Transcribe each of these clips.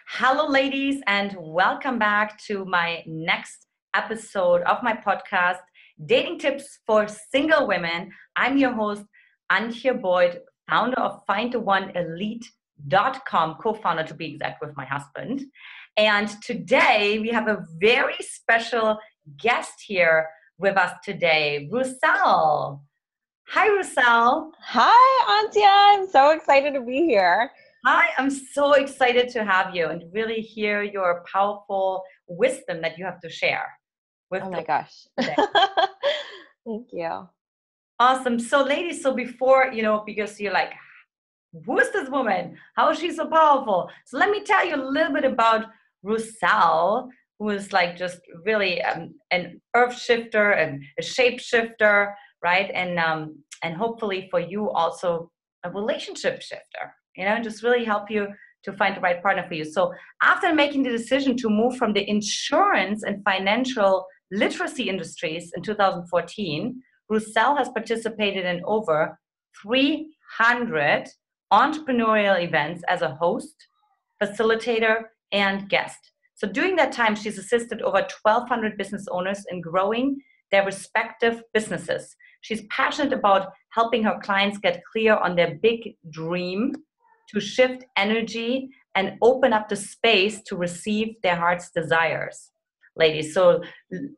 Hello, ladies, and welcome back to my next episode of my podcast, Dating Tips for Single Women. I'm your host, Antje Boyd, founder of FindTheOneElite.com, co-founder to be exact with my husband. And today we have a very special guest here with us today, Rucel. Hi, Rucel. Hi, Antia. I'm so excited to be here. Hi, I'm so excited to have you and really hear your powerful wisdom that you have to share with Oh the my gosh. today. Thank you. Awesome. So, ladies, so before, because you're like, who is this woman? How is she so powerful? So let me tell you a little bit about Rucel, who is like just really an earth shifter and a shape shifter, right? And hopefully for you also a relationship shifter, just really help you to find the right partner for you. So after making the decision to move from the insurance and financial literacy industries in 2014, Rucel has participated in over 300 entrepreneurial events as a host, facilitator, and guest. So during that time, she's assisted over 1,200 business owners in growing their respective businesses. She's passionate about helping her clients get clear on their big dream, to shift energy and open up the space to receive their heart's desires. Ladies, so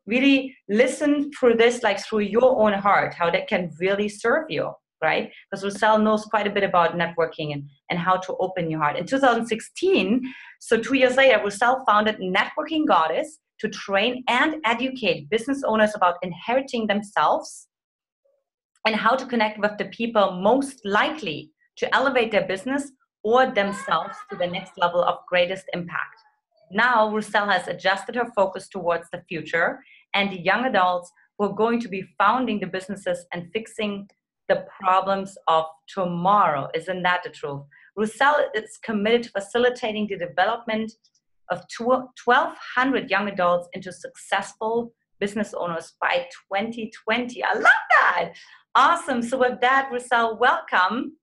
really listen through this like through your own heart, how that can really serve you, right? Because Rucel knows quite a bit about networking and how to open your heart. In 2016, so 2 years later, Rucel founded Networking Goddess to train and educate business owners about inheriting themselves and how to connect with the people most likely to elevate their business or themselves to the next level of greatest impact. Now, Rucel has adjusted her focus towards the future and the young adults who are going to be founding the businesses and fixing the problems of tomorrow. Isn't that the truth? Rucel is committed to facilitating the development of 1,200 young adults into successful business owners by 2020. I love that. Awesome. So with that, Rucel, welcome.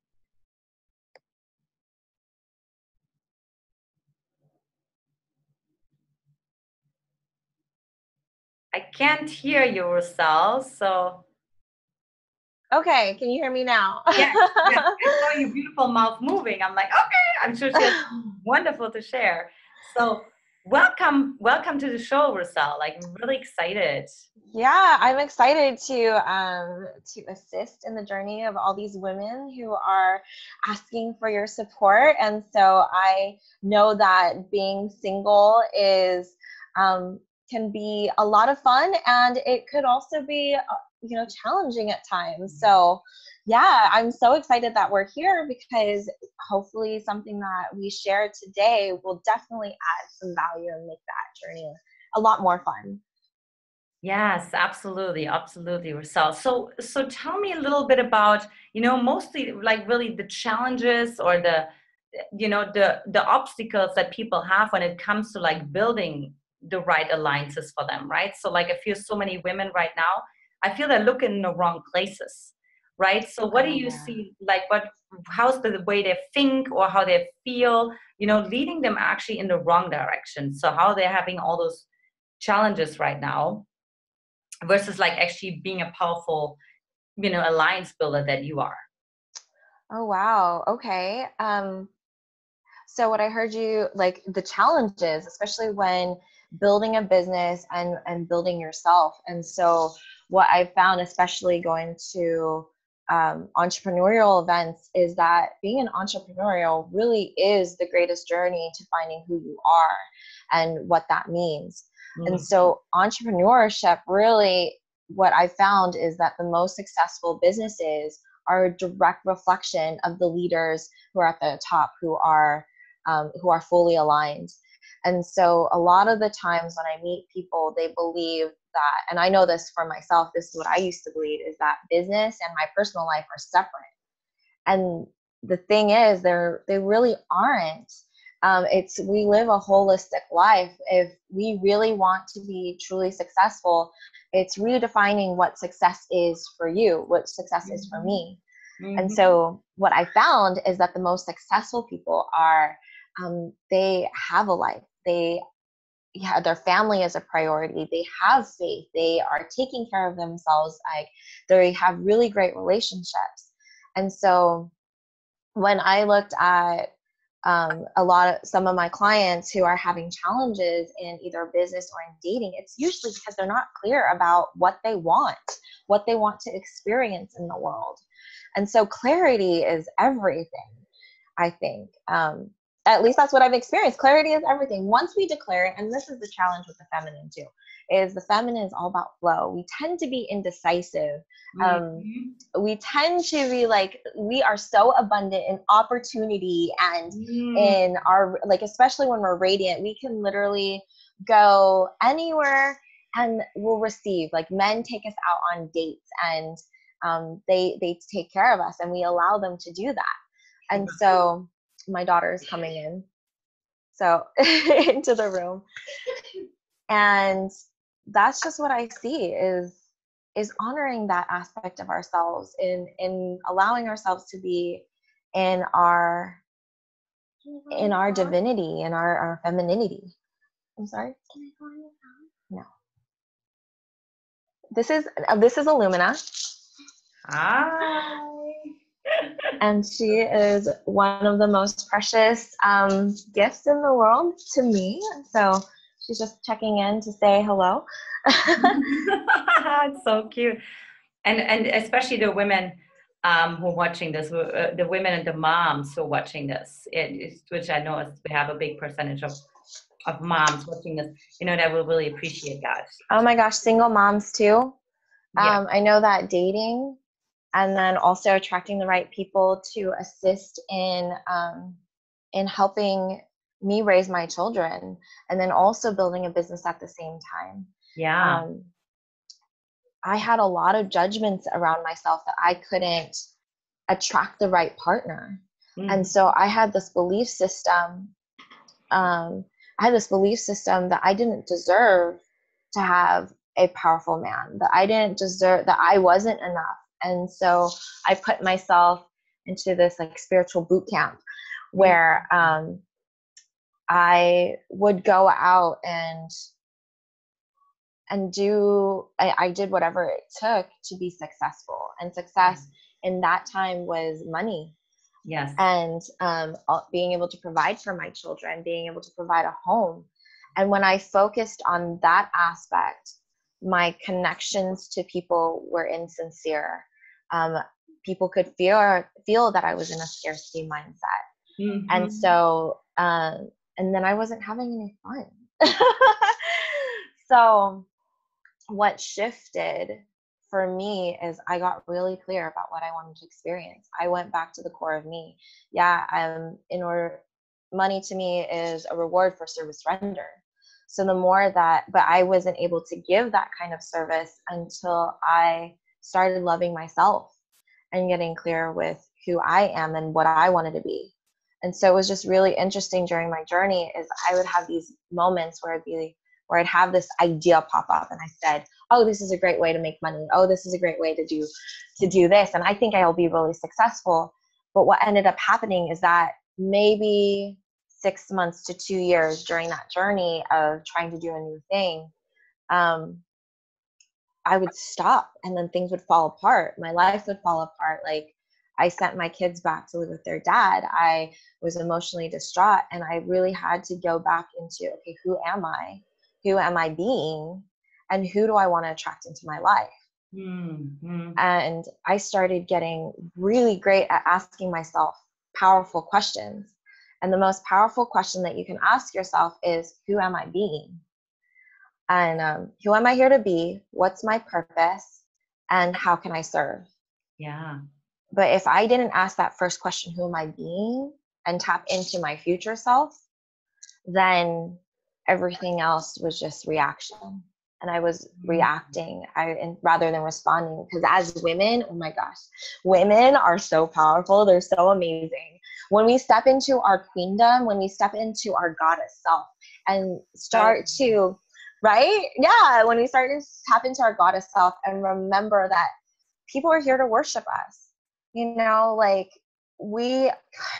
I can't hear you, Rucel, so. Okay, can you hear me now? Yes, yes. I saw your beautiful mouth moving. I'm like, okay, I'm sure she has something wonderful to share. So welcome to the show, Rucel. Like, I'm really excited. Yeah, I'm excited to assist in the journey of all these women who are asking for your support. And so I know that being single is can be a lot of fun, and it could also be challenging at times. So yeah, I'm so excited that we're here because hopefully something that we share today will definitely add some value and make that journey a lot more fun. Yes, absolutely, absolutely, Rucel. So tell me a little bit about, mostly like really the challenges or the obstacles that people have when it comes to like building the right alliances for them, right? So like I feel so many women right now, I feel they're looking in the wrong places, right? So what do Oh, you yeah. see, like how's the way they think or how they feel, leading them actually in the wrong direction? So how they're having all those challenges right now versus like actually being a powerful, alliance builder that you are. Oh, wow. Okay. So what I heard you like the challenges, especially when building a business and building yourself. And so what I found, especially going to entrepreneurial events, is that being an entrepreneurial really is the greatest journey to finding who you are and what that means. And so entrepreneurship really, what I found is that the most successful businesses are a direct reflection of the leaders who are at the top, who are fully aligned. And so a lot of the times when I meet people, they believe that, and I know this for myself, this is what I used to believe, is that business and my personal life are separate. And the thing is, they really aren't. We live a holistic life. If we really want to be truly successful, it's redefining what success is for you, what success is for me. And so what I found is that the most successful people are They have a life. Their family is a priority. They have faith. They are taking care of themselves. Like, they have really great relationships. And so when I looked at some of my clients who are having challenges in either business or in dating, it's usually because they're not clear about what they want to experience in the world. And so clarity is everything, I think. At least that's what I've experienced. Clarity is everything. Once we declare it, and this is the challenge with the feminine too, is the feminine is all about flow. We tend to be indecisive. We tend to be like, we are so abundant in opportunity and in our, like, especially when we're radiant, we can literally go anywhere and we'll receive. Like, men take us out on dates, and they take care of us, and we allow them to do that. And so my daughter is coming in, so into the room, and that's just what I see is honoring that aspect of ourselves, in allowing ourselves to be in our divinity, in our femininity. I'm sorry. Can I go on your phone? No. This is Illumina. Hi. And she is one of the most precious gifts in the world to me. So she's just checking in to say hello. It's so cute. And especially the women who are watching this, the women and the moms who are watching this, which I know we have a big percentage of moms watching this, that will really appreciate that. Oh my gosh, single moms too. Yeah. I know that dating, and then also attracting the right people to assist in helping me raise my children, and then also building a business at the same time. Yeah. I had a lot of judgments around myself that I couldn't attract the right partner. And so I had this belief system. I had this belief system that I didn't deserve to have a powerful man, that I didn't deserve, that I wasn't enough. And so I put myself into this like spiritual boot camp where I would go out and I did whatever it took to be successful. And success in that time was money. Yes. And being able to provide for my children, being able to provide a home. And when I focused on that aspect, my connections to people were insincere. People could feel that I was in a scarcity mindset. And so, and then I wasn't having any fun. So what shifted for me is I got really clear about what I wanted to experience. I went back to the core of me. Money to me is a reward for service rendered. So the more that, but I wasn't able to give that kind of service until I started loving myself and getting clear with who I am and what I wanted to be. And so it was just really interesting during my journey is I would have these moments where I'd have this idea pop up and I said, oh, this is a great way to make money. Oh, this is a great way to do this. And I think I'll be really successful. But what ended up happening is that maybe 6 months to 2 years during that journey of trying to do a new thing, I would stop and then things would fall apart. My life would fall apart. Like I sent my kids back to live with their dad. I was emotionally distraught and I really had to go back into, okay, who am I? Who am I being? And who do I want to attract into my life? And I started getting really great at asking myself powerful questions. And the most powerful question that you can ask yourself is, who am I being? And who am I here to be? What's my purpose? And how can I serve? Yeah. But if I didn't ask that first question, who am I being? And tap into my future self, then everything else was just reaction. And I was reacting rather than responding. Because as women, oh my gosh, women are so powerful. They're so amazing. When we step into our queendom, when we step into our goddess self and start to, right? Yeah, when we start to tap into our goddess self and remember that people are here to worship us. You know, like we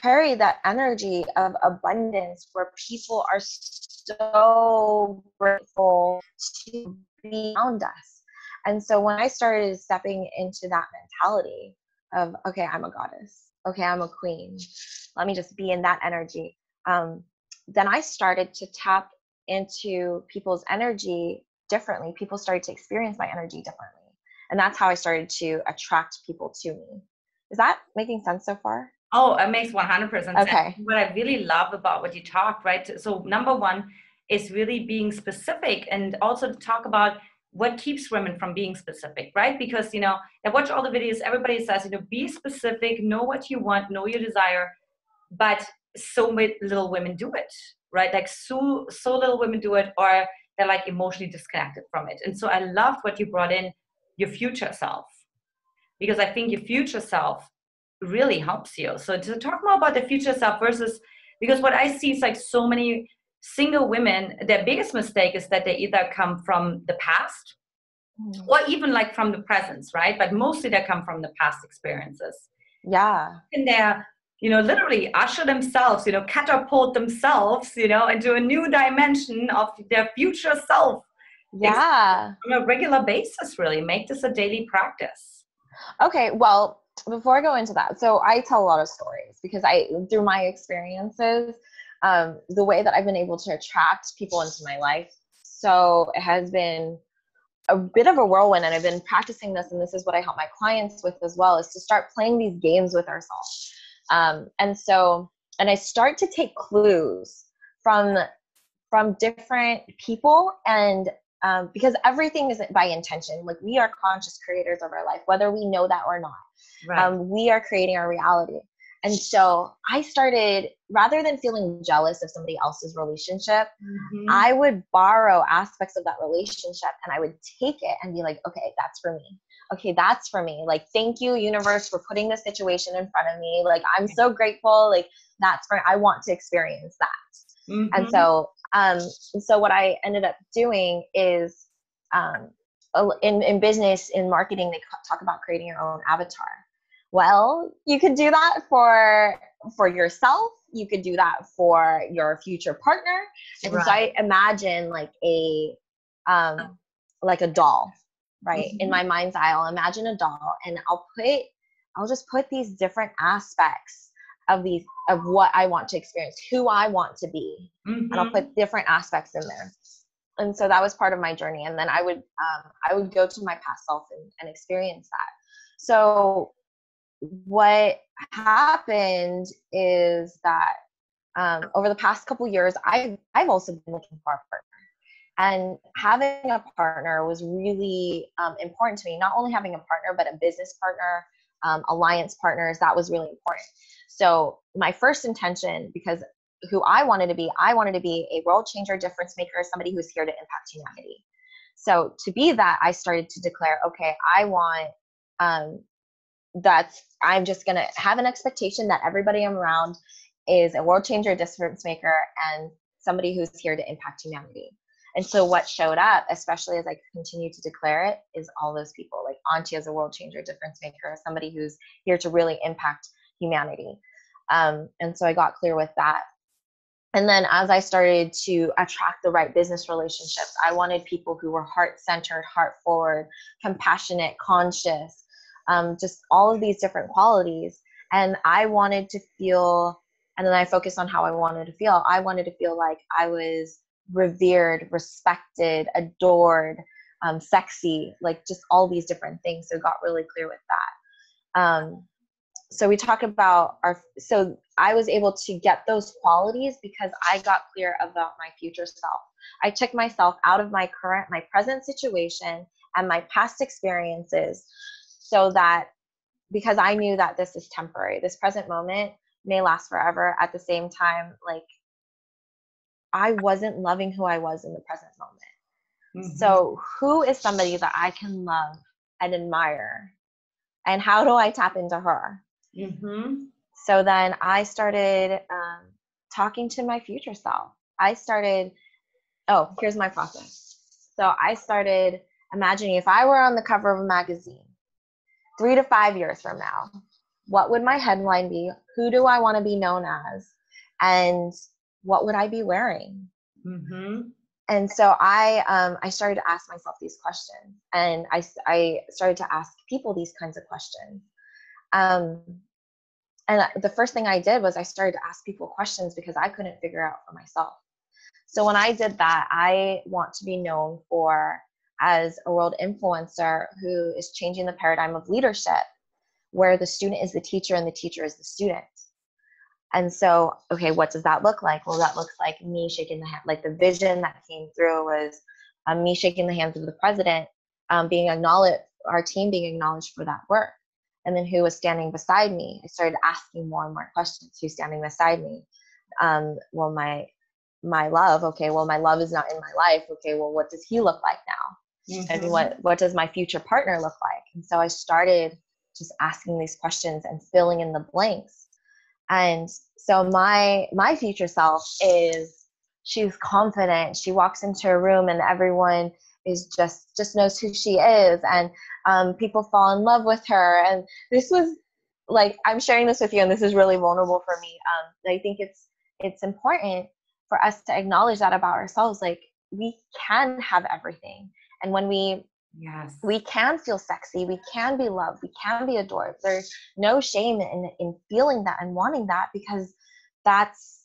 carry that energy of abundance where people are so grateful to be around us. And so when I started stepping into that mentality of, okay, I'm a goddess, okay, I'm a queen, let me just be in that energy, then I started to tap into people's energy differently. People started to experience my energy differently. And that's how I started to attract people to me. Is that making sense so far? Oh, it makes 100% sense. Okay. What I really love about what you talked, right? So number one is really being specific, and also to talk about what keeps women from being specific, right? Because, I watch all the videos, everybody says, be specific, know what you want, know your desire, but so many little women do it, right? Like so little women do it, or they're like emotionally disconnected from it. And so I loved what you brought in, your future self, because I think your future self really helps you. So to talk more about the future self versus, because what I see is like so many single women, their biggest mistake is that they either come from the past or even like from the present, right? But mostly they come from the past experiences. Yeah. And they're, literally usher themselves, catapult themselves, into a new dimension of their future self. Yeah. On a regular basis, really make this a daily practice. Okay. Well, before I go into that, so I tell a lot of stories because through my experiences, the way that I've been able to attract people into my life. So it has been a bit of a whirlwind, and I've been practicing this, and this is what I help my clients with as well, is to start playing these games with ourselves. And I start to take clues from different people, and because everything isn't by intention. Like, we are conscious creators of our life, whether we know that or not. Right. We are creating our reality. And so I started, rather than feeling jealous of somebody else's relationship, I would borrow aspects of that relationship and I would take it and be like, okay, that's for me. Okay, that's for me. Like, thank you, universe, for putting this situation in front of me. Like, I'm so grateful. Like, I want to experience that. And so what I ended up doing is, in business, in marketing, they talk about creating your own avatar. Well, you could do that for yourself. You could do that for your future partner. And so I imagine like a doll, right? In my mind's eye, I'll imagine a doll, and I'll just put these different aspects of what I want to experience, who I want to be, and I'll put different aspects in there. And so that was part of my journey. And then I would go to my past self and experience that. So what happened is that over the past couple years, I've also been looking for a partner. And having a partner was really important to me. Not only having a partner, but a business partner, alliance partners, that was really important. So my first intention, because who I wanted to be a world changer, difference maker, somebody who's here to impact humanity. So to be that, I started to declare, okay, I want I'm just going to have an expectation that everybody I'm around is a world changer, difference maker, and somebody who's here to impact humanity. And so what showed up, especially as I continue to declare it, is all those people, like Auntie as a world changer, difference maker, somebody who's here to really impact humanity. And so I got clear with that. And then as I started to attract the right business relationships, I wanted people who were heart-centered, heart-forward, compassionate, conscious, just all of these different qualities. And I wanted to feel, and then I focused on how I wanted to feel. I wanted to feel like I was revered, respected, adored, sexy, like just all these different things. So got really clear with that. So we talk about so I was able to get those qualities because I got clear about my future self. I took myself out of my present situation and my past experiences, so that, because I knew that this is temporary, this present moment may last forever. At the same time, like, I wasn't loving who I was in the present moment. So who is somebody that I can love and admire, and how do I tap into her? So then I started talking to my future self. Here's my process. So I started imagining if I were on the cover of a magazine 3 to 5 years from now, what would my headline be? Who do I want to be known as? And what would I be wearing? Mm-hmm. And so I started to ask myself these questions, and I started to ask people these kinds of questions. Um, and the first thing I did was I started to ask people questions because I couldn't figure out for myself. So when I did that, I want to be known for as a world influencer who is changing the paradigm of leadership, where the student is the teacher and the teacher is the student. And so, okay, what does that look like? Well, that looks like me shaking the hand. Like the vision that came through was me shaking the hands of the president, being acknowledged, our team being acknowledged for that work. And then who was standing beside me? I started asking more and more questions. Who's standing beside me? Well, my love. Okay, well, my love is not in my life. Okay, well, what does he look like now? Mm-hmm. And what does my future partner look like? And so I started just asking these questions and filling in the blanks. And so my future self is, she's confident. She walks into a room and everyone is just knows who she is, and people fall in love with her. And this was like, I'm sharing this with you, and this is really vulnerable for me. I think it's important for us to acknowledge that about ourselves. Like, we can have everything, and when Yes. we can feel sexy, we can be loved, we can be adored. There's no shame in feeling that and wanting that, because that's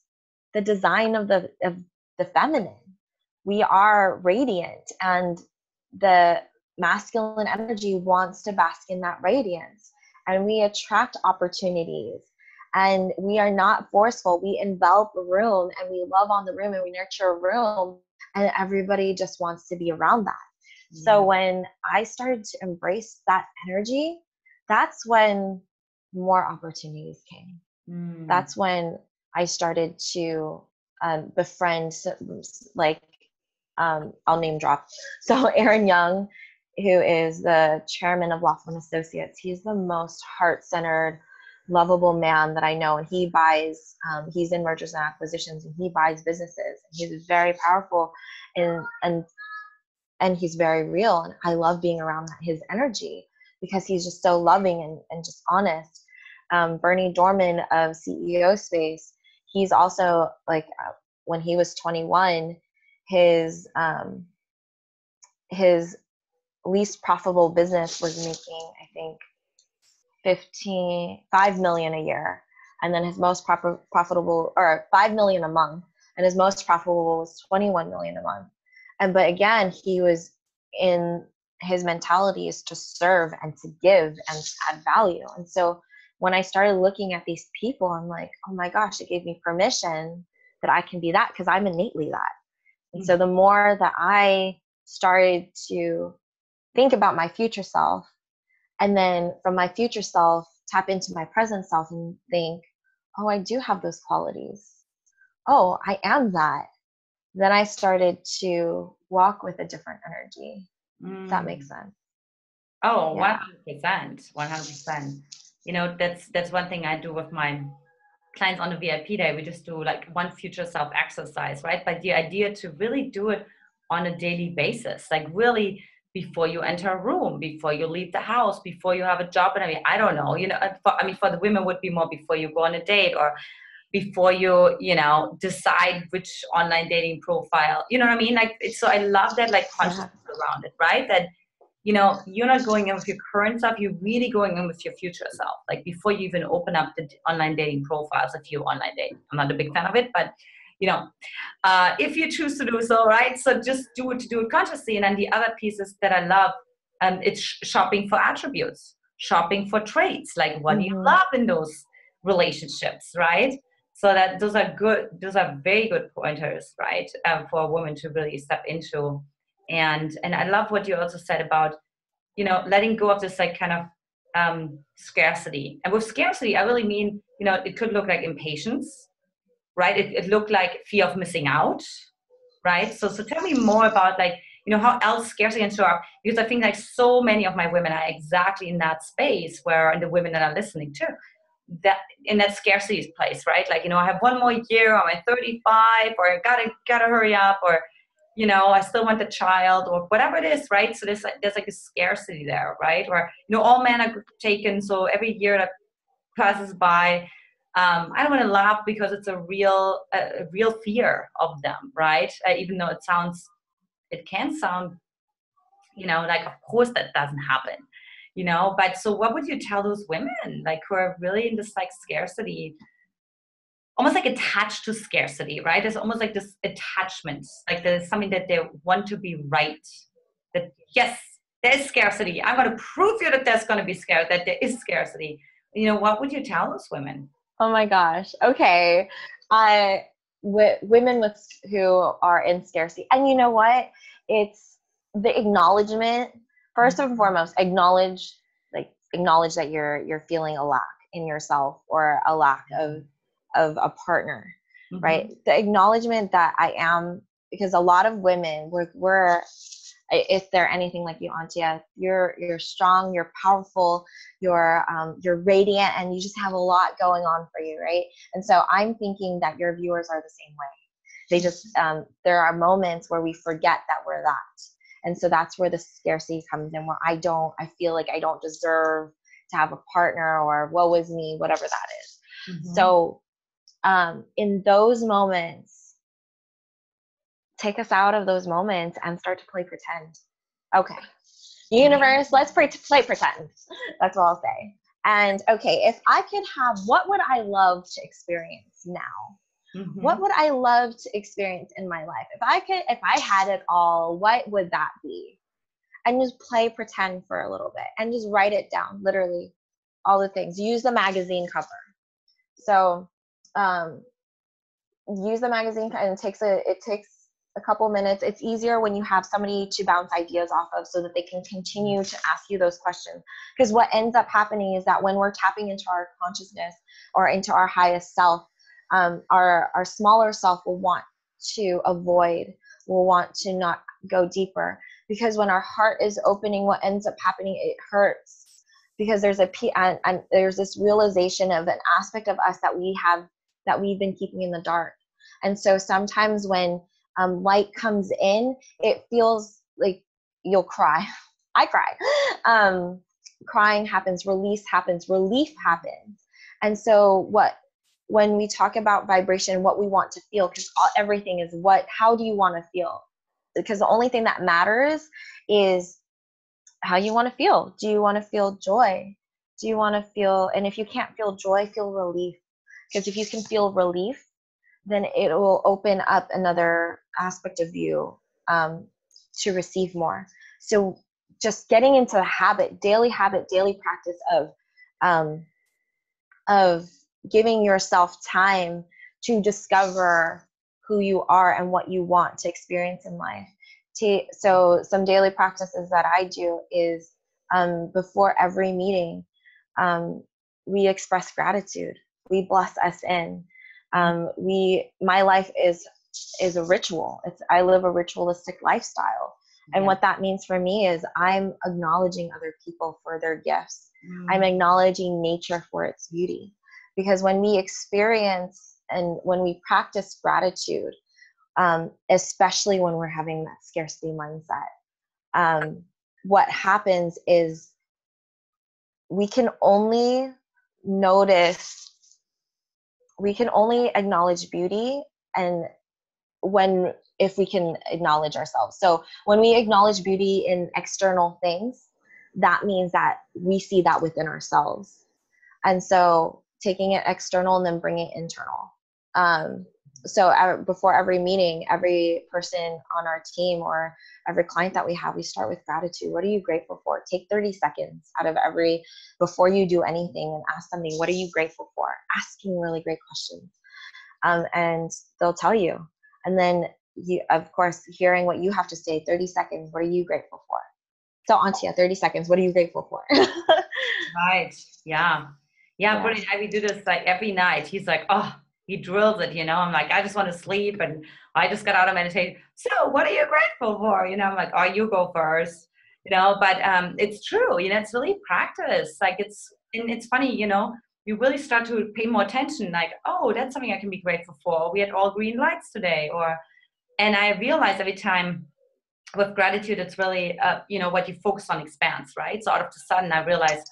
the design of the feminine. We are radiant, and the masculine energy wants to bask in that radiance, and we attract opportunities, and we are not forceful. We envelop a room, and we love on the room, and we nurture a room, and everybody just wants to be around that. So when I started to embrace that energy, that's when more opportunities came. That's when I started to befriend, like, I'll name drop. So Aaron Young, who is the chairman of Laughlin Associates, he's the most heart-centered, lovable man that I know. And he buys, he's in mergers and acquisitions, and he buys businesses. He's very powerful, and he's very real. And I love being around his energy because he's just so loving and just honest. Bernie Dorman of CEO Space, he's also like, when he was 21, his least profitable business was making, I think, 5 million a year. And then his most profitable, or 5 million a month. And his most profitable was 21 million a month. But again, he was in, his mentality is to serve and to give and to add value. And so when I started looking at these people, I'm like, oh my gosh, it gave me permission that I can be that, because I'm innately that. And so the more that I started to think about my future self, and then from my future self, tap into my present self and think, oh, I do have those qualities. Oh, I am that. Then I started to walk with a different energy. If that makes sense. Oh, yeah. 100%. 100%. You know, that's one thing I do with my clients on the VIP day. We just do like one future self exercise, right? But the idea to really do it on a daily basis, like really before you enter a room, before you leave the house, before you have a job. And I don't know, you know, for the women would be more before you go on a date, or before you know, decide which online dating profile, you know what I mean? Like, so I love that, like, consciousness around it, right? That, you know, you're not going in with your current self, you're really going in with your future self. Like, before you even open up the online dating profiles, if you online date. I'm not a big fan of it, but, you know, if you choose to do so, right? So just do it consciously. And then the other pieces that I love, it's shopping for attributes, shopping for traits. Like, what do you love in those relationships, right? So that those are very good pointers, right, for a woman to really step into. And I love what you also said about, you know, letting go of this, like, kind of scarcity. And with scarcity, I really mean, you know, it could look like impatience, right? It looked like fear of missing out, right? So tell me more about, like, you know, how else scarcity can show up, because I think like so many of my women are exactly in that space where, and the women that are listening too, that in that scarcity place, right? Like, you know, I have one more year, I'm at 35, or I gotta hurry up, or, you know, I still want the child, or whatever it is, right? So there's like a scarcity there, right? Or, you know, all men are taken, so every year that passes by, I don't want to laugh because it's a real fear of them, right? Even though it can sound, like, of course that doesn't happen, but so what would you tell those women, like, who are really in this, like, scarcity, almost like attached to scarcity, right? It's almost like this attachment, like there's something that they want to be right, that yes, there's scarcity. I'm going to prove you that there's going to be that there is scarcity. What would you tell those women? Oh my gosh. Okay. Women who are in scarcity, and you know what? It's the acknowledgement. First and foremost, acknowledge that you're feeling a lack in yourself, or a lack of a partner, right? The acknowledgement that I am, because a lot of women, we're if they're anything like you, Antia, you're strong, you're powerful, you're radiant, and you just have a lot going on for you, right? And so I'm thinking that your viewers are the same way. They just there are moments where we forget that we're that, and so that's where the scarcity comes in, where I feel like I don't deserve to have a partner, or woe is me, whatever that is. So in those moments, take us out of those moments and start to play pretend. Okay, universe, let's play pretend. That's what I'll say. And okay, if I could have, what would I love to experience now? What would I love to experience in my life? If I had it all, what would that be? And just play pretend for a little bit and just write it down, literally all the things. Use the magazine cover. So use the magazine, and it takes a couple minutes. It's easier when you have somebody to bounce ideas off of, so that they can continue to ask you those questions. Because what ends up happening is that when we're tapping into our consciousness, or into our highest self, our smaller self will want to avoid, will want to not go deeper. Because when our heart is opening, what ends up happening, it hurts, because there's there's this realization of an aspect of us that we've been keeping in the dark. And so sometimes when light comes in, it feels like you'll cry. I cry. Crying happens, release happens, relief happens. And so when we talk about vibration, what we want to feel, because everything is how do you want to feel? Because the only thing that matters is how you want to feel. Do you want to feel joy? Do you want to feel, and if you can't feel joy, feel relief. Because if you can feel relief, then it will open up another aspect of you to receive more. So just getting into the daily practice of giving yourself time to discover who you are and what you want to experience in life. So some daily practices that I do is before every meeting, we express gratitude. We bless us in. My life is a ritual. I live a ritualistic lifestyle. And what that means for me is I'm acknowledging other people for their gifts. I'm acknowledging nature for its beauty. Because when we experience and when we practice gratitude, especially when we're having that scarcity mindset, what happens is we can only acknowledge beauty and if we can acknowledge ourselves. So when we acknowledge beauty in external things, that means that we see that within ourselves. And so taking it external and then bringing it internal. So before every meeting, every person on our team or every client that we have, we start with gratitude. What are you grateful for? Take 30 seconds before you do anything, and ask somebody, what are you grateful for? Asking really great questions. And they'll tell you. And then you, of course, hearing what you have to say, 30 seconds, what are you grateful for? So Antia, 30 seconds, what are you grateful for? Right. Yeah. Brilliant. We do this like every night. He's like, oh, he drills it, I'm like, I just want to sleep, and I just got out of meditation. So what are you grateful for? I'm like, oh, you go first, but it's true, it's really practice. Like it's funny, you really start to pay more attention, like, oh, that's something I can be grateful for. We had all green lights today, and I realize every time with gratitude, it's really, what you focus on expands, right? So out of the sudden I realized,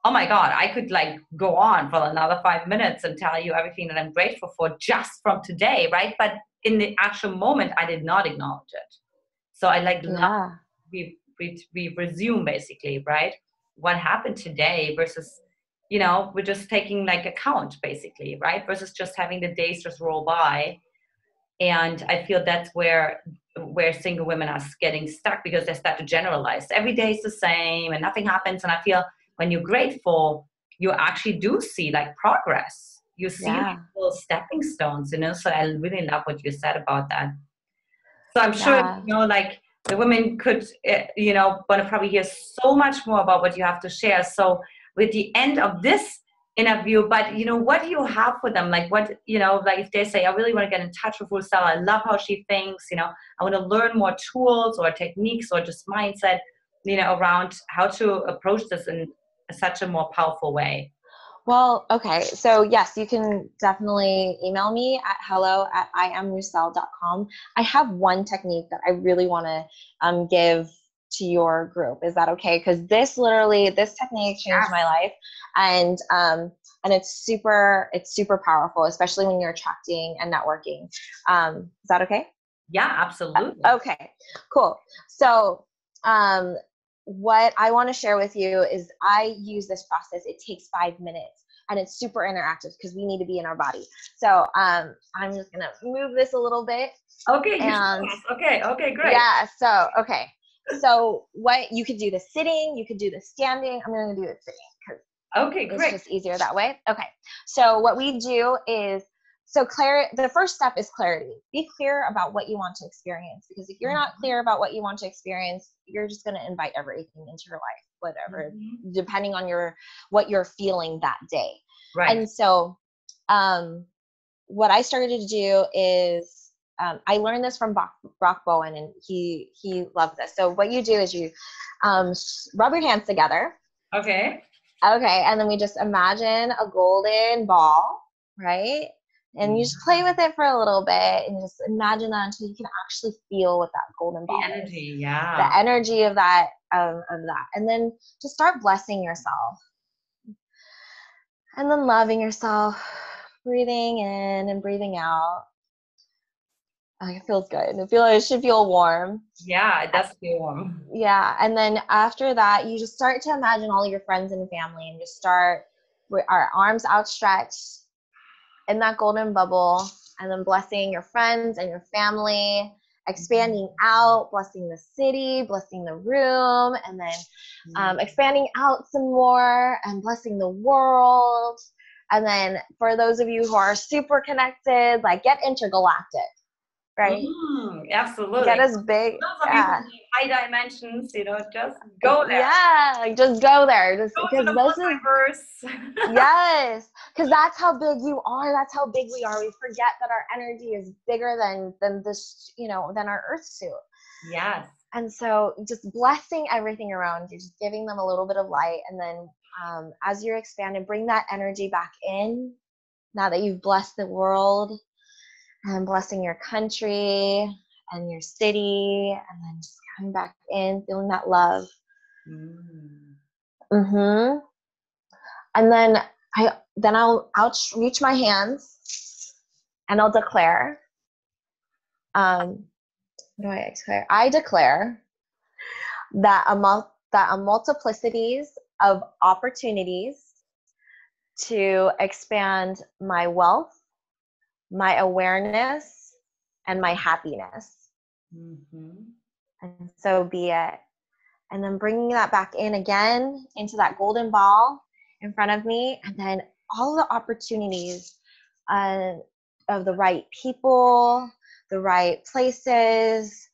oh my God, I could like go on for another 5 minutes and tell you everything that I'm grateful for just from today, right? But in the actual moment, I did not acknowledge it. So I like love, Yeah. we resume basically, right? What happened today versus, we're just taking like account basically, right? Versus just having the days just roll by. And I feel that's where single women are getting stuck, because they start to generalize. Every day is the same and nothing happens. And I feel when you're grateful, you actually do see like progress. You see like Yeah. little stepping stones, So I really love what you said about that. So I'm sure, Yeah. like the women could, want to probably hear so much more about what you have to share. So with the end of this interview, but what do you have for them? Like what, like if they say, I really want to get in touch with Rucel, I love how she thinks, I want to learn more tools or techniques or just mindset, around how to approach this in such a more powerful way. Well, okay. So yes, you can definitely email me at hello@iamrucel.com. I have one technique that I really want to give to your group. Is that okay? Because this technique changed my life, and it's super powerful, especially when you're attracting and networking. Is that okay? Yeah, absolutely. Okay, cool. So, what I want to share with you is I use this process. It takes 5 minutes and it's super interactive because we need to be in our body. So, I'm just going to move this a little bit. Okay. Okay, great. Yeah. So, okay. So what you could do the sitting, you could do the standing. I'm going to do the sitting because okay, it's great. just easier that way. Okay. So what we do is, the first step is clarity. Be clear about what you want to experience, because if you're not clear about what you want to experience, you're just going to invite everything into your life, whatever, depending on what you're feeling that day. Right. And so, what I started to do is, I learned this from Brock Bowen, and he loves this. So what you do is you rub your hands together. Okay. Okay, and then we just imagine a golden ball, right? And you just play with it for a little bit and just imagine that until you can actually feel what that golden ball The energy, is. yeah. The energy of that, And then just start blessing yourself. And then loving yourself, breathing in and breathing out. It feels good. It should feel warm. Yeah, it does feel warm. Yeah, and then after that, you just start to imagine all your friends and family, and just start with our arms outstretched in that golden bubble, and then blessing your friends and your family, expanding out, blessing the city, blessing the room, and then expanding out some more and blessing the world. And then for those of you who are super connected, like get intergalactic. Right? Absolutely. Get as big. Those of you in high dimensions, just go there. Yeah, just go there. Just because this is yes, because that's how big you are. That's how big we are. We forget that our energy is bigger than this, than our Earth suit. Yes. And so, just blessing everything around you, just giving them a little bit of light, and then as you're expanding, bring that energy back in. Now that you've blessed the world, and blessing your country and your city, and then just coming back in, feeling that love. And then I'll reach my hands and I'll declare. What do I declare? I declare that a multiplicities of opportunities to expand my wealth, my awareness, and my happiness. And so be it. And then bringing that back in again into that golden ball in front of me, and then all the opportunities of the right people, the right places,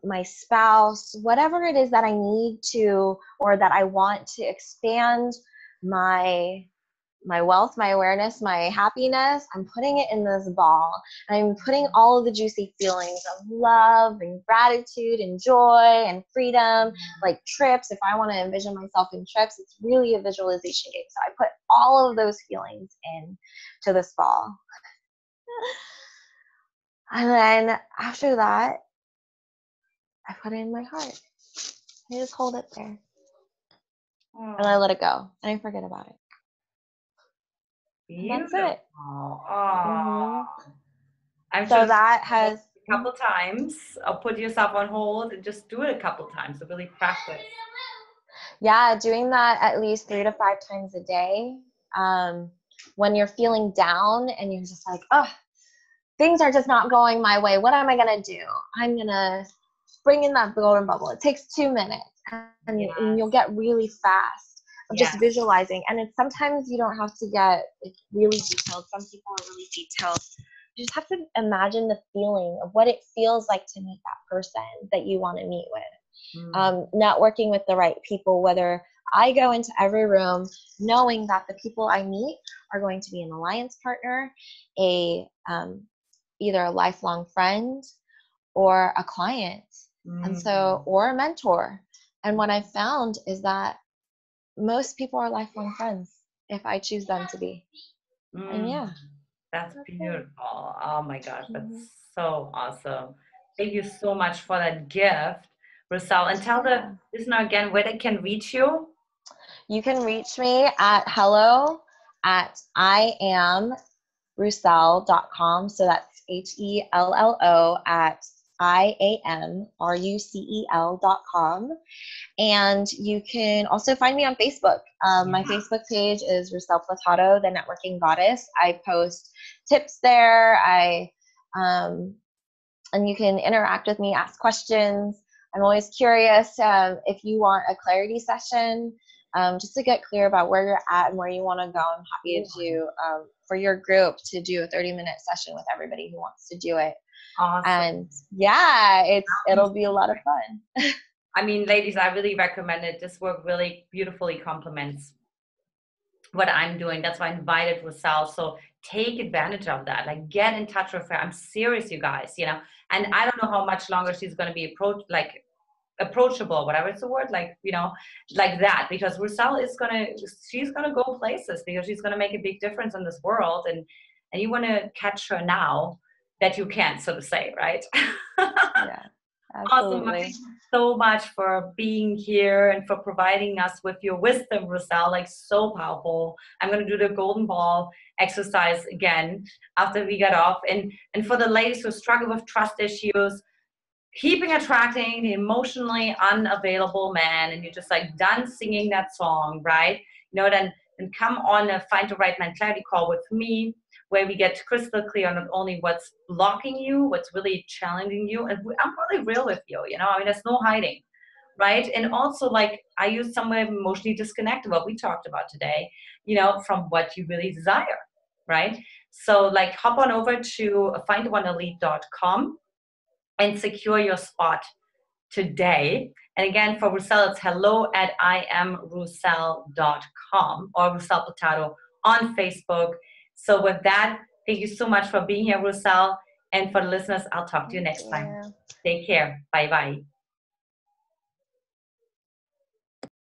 my spouse, whatever it is that I need to, or that I want to expand my wealth, my awareness, my happiness, I'm putting it in this ball. I'm putting all of the juicy feelings of love and gratitude and joy and freedom, like trips. If I want to envision myself in trips, it's really a visualization game. So I put all of those feelings in to this ball. And then after that, I put it in my heart. I just hold it there. and I Oh, let it go and I forget about it. And that's beautiful. it. Oh, Hmm. I'm So sure that a has, couple times. I'll put yourself on hold and just do it a couple times to really practice. yeah, doing that at least 3 to 5 times a day. Um, when you're feeling down and you're just like, oh, things are just not going my way. What am I going to do? I'm going to bring in that golden bubble. It takes 2 minutes and you'll Yes, get really fast of just yes. visualizing. And it's sometimes you don't have to get like really detailed. Some people are really detailed. You just have to imagine the feeling of what it feels like to meet that person that you want to meet with. Mm, Networking with the right people, whether I go into every room knowing that the people I meet are going to be an alliance partner, a either a lifelong friend or a client, and so mm, or a mentor. And what I found is that most people are lifelong friends if I choose them to be. And mm. yeah, That's that's it. beautiful. Oh my gosh, that's Mhm. so awesome. Thank you so much for that gift, Rucel. And tell the Yeah. listener again where they can reach you. You can reach me at hello at iamrucel.com. So that's HELLO at IAMRUCEL.com. And you can also find me on Facebook. My Yeah. Facebook page is Rucel Pletado, the networking goddess. I post tips there. And you can interact with me, ask questions. I'm always curious if you want a clarity session, just to get clear about where you're at and where you want to go. I'm happy to do for your group to do a 30-minute session with everybody who wants to do it. Awesome. And yeah, it'll be a lot of fun. I mean, ladies, I really recommend it. This work really beautifully complements what I'm doing. That's why I invited Rucel. So take advantage of that. Like get in touch with her. I'm serious, you guys, you know. And I don't know how much longer she's gonna be approachable, whatever it's the word, like, you know, like that. Because Rucel is she's gonna go places because she's gonna make a big difference in this world. And you wanna catch her now that you can, so to say, right? Yeah, Awesome. Well, absolutely. thank you so much for being here and for providing us with your wisdom, Rucel. Like so powerful. I'm gonna do the golden ball exercise again after we get off. And for the ladies who struggle with trust issues, keeping attracting the emotionally unavailable man, and you're just like done singing that song, right? You know, then come on a Find the Right Man clarity call with me, where we get crystal clear on not only what's blocking you, what's really challenging you, and I'm really real with you. You know, I mean, there's no hiding, right? And also, like, are you somewhere emotionally disconnected? What we talked about today, you know, from what you really desire, right? So, like, hop on over to findoneelite.com and secure your spot today. And again, for Rucel, it's hello at iamrucel.com or Rucel Pletado on Facebook. So with that, thank you so much for being here, Rucel. And for the listeners, I'll talk to you Thank next time. you. Take care. Bye-bye.